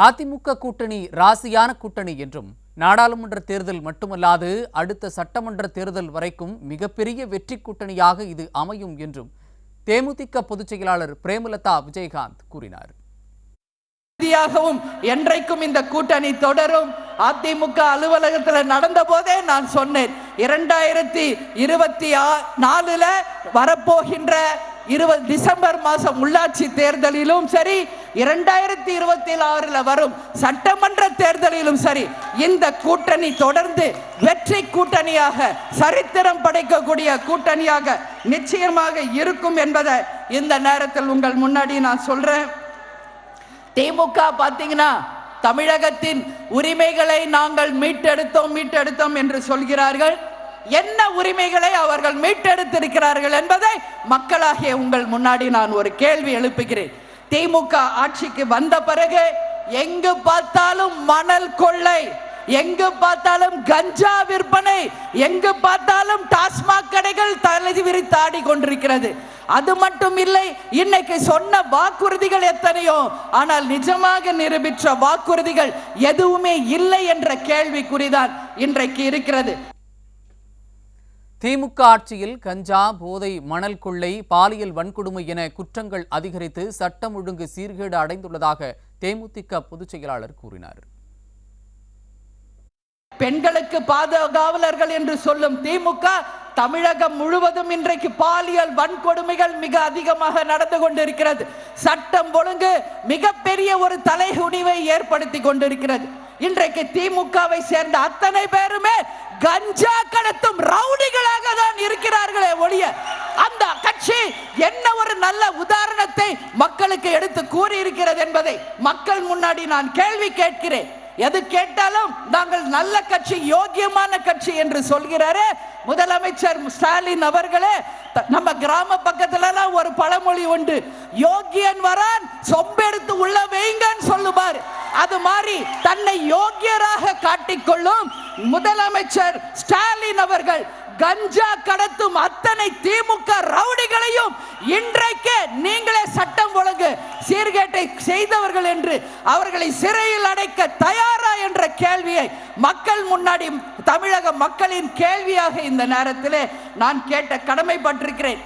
அதிமுக கூட்டணி ராசியான கூட்டணி என்றும் நாடாளுமன்ற தேர்தல் மட்டுமல்லாது அடுத்த சட்டமன்ற தேர்தல் வரைக்கும் மிகப்பெரிய வெற்றி கூட்டணியாக இது அமையும் என்றும் தேமுதிக பொதுச் செயலாளர் பிரேமலதா விஜயகாந்த் கூறினார். என்றைக்கும் இந்த கூட்டணி தொடரும். அதிமுக அலுவலகத்தில் நடந்த போதே நான் சொன்னேன், 2024 வரப்போகின்ற டிசம்பர் மாதம் உள்ளாட்சி தேர்தலிலும் சரி, 2026 வரும் சட்டமன்ற தேர்தலிலும் சரி, இந்த கூட்டணி தொடர்ந்து வெற்றி கூட்டணியாக, சரித்திரம் படைக்கக்கூடிய கூட்டணியாக நிச்சயமாக இருக்கும் என்பதை இந்த நேரத்தில் உங்கள் முன்னாடி நான் சொல்றேன். திமுக பாத்தீங்கன்னா தமிழகத்தின் உரிமைகளை நாங்கள் மீட்டெடுத்தோம் என்று சொல்கிறார்கள். என்ன உரிமைகளை அவர்கள் மீட்டெடுத்திருக்கிறார்கள் என்பதை மக்களாகிய உங்கள் முன்னாடி நான் ஒரு கேள்வி எழுப்புகிறேன். திமுக ஆட்சிக்கு வந்த பிறகு எங்கு பார்த்தாலும் மணல் கொள்ளை, எங்கு பார்த்தாலும் கஞ்சா விற்பனை, எங்கு பார்த்தாலும் டாஸ்மாக் கடைகள் தலை விரித்தாடி கொண்டிருக்கிறது. அது மட்டும் இல்லை, இன்னைக்கு சொன்ன வாக்குறுதிகள் எத்தனையோ, ஆனால் நிஜமாக நிரூபித்த வாக்குறுதிகள் எதுவுமே இல்லை என்ற கேள்விக்குறிதான் இன்றைக்கு இருக்கிறது. திமுக ஆட்சியில் கஞ்சா, போதை, மணல் கொள்ளை, பாலியல் வன்கொடுமை என குற்றங்கள் அதிகரித்து சட்டம் ஒழுங்கு சீர்கேடு அடைந்துள்ளதாக தேமுதிக பொதுச் செயலாளர் கூறினார். பெண்களுக்கு பாதுகாவலர்கள் என்று சொல்லும் திமுக தமிழகம் முழுவதும் இன்றைக்கு பாலியல் வன்கொடுமைகள் மிக அதிகமாக நடந்து கொண்டிருக்கிறது. சட்டம் ஒழுங்கு மிகப்பெரிய ஒரு தலைகுனிவை ஏற்படுத்தி கொண்டிருக்கிறது. இன்றைக்கு திமுகவை சேர்ந்த அத்தனை பேருமே கஞ்சா கடத்தும் ரவுடிகளாக தான் இருக்கிறார்களே ஒழிய, அந்த கட்சி என்ன ஒரு நல்ல உதாரணத்தை மக்களுக்கு எடுத்து கூறி இருக்கிறது என்பதை மக்கள் முன்னாடி நான் கேள்வி கேட்கிறேன். எது கேட்டாலும் நாங்கள் நல்ல கட்சி, யோகியமான கட்சி என்று சொல்கிறாரே முதலமைச்சர் ஸ்டாலின் அவர்களே. நம்ம கிராம பக்கத்துல ஒரு பழமொழி உண்டு, யோகியன் வரான் சொம்பெடுத்து உள்ள வைங்கன்னு சொல்லுவார். அது மாதிரி தன்னை யோகியராக காட்டிக்கொள்ளும் முதலமைச்சர் ஸ்டாலின் அவர்கள் கஞ்சா கடத்தும் அத்தனை திமுக ரவுடிகளையும் இன்றைக்கு நீங்களே சட்டம் ஒழுங்கு சீர்கேட்டை செய்தவர்கள் என்று அவர்களை சிறையில் அடைக்க தயாரா என்ற கேள்வியை மக்கள் முன்னாடி, தமிழக மக்களின் கேள்வியாக இந்த நேரத்தில் நான் கேட்ட கடமைப்பட்டிருக்கிறேன்.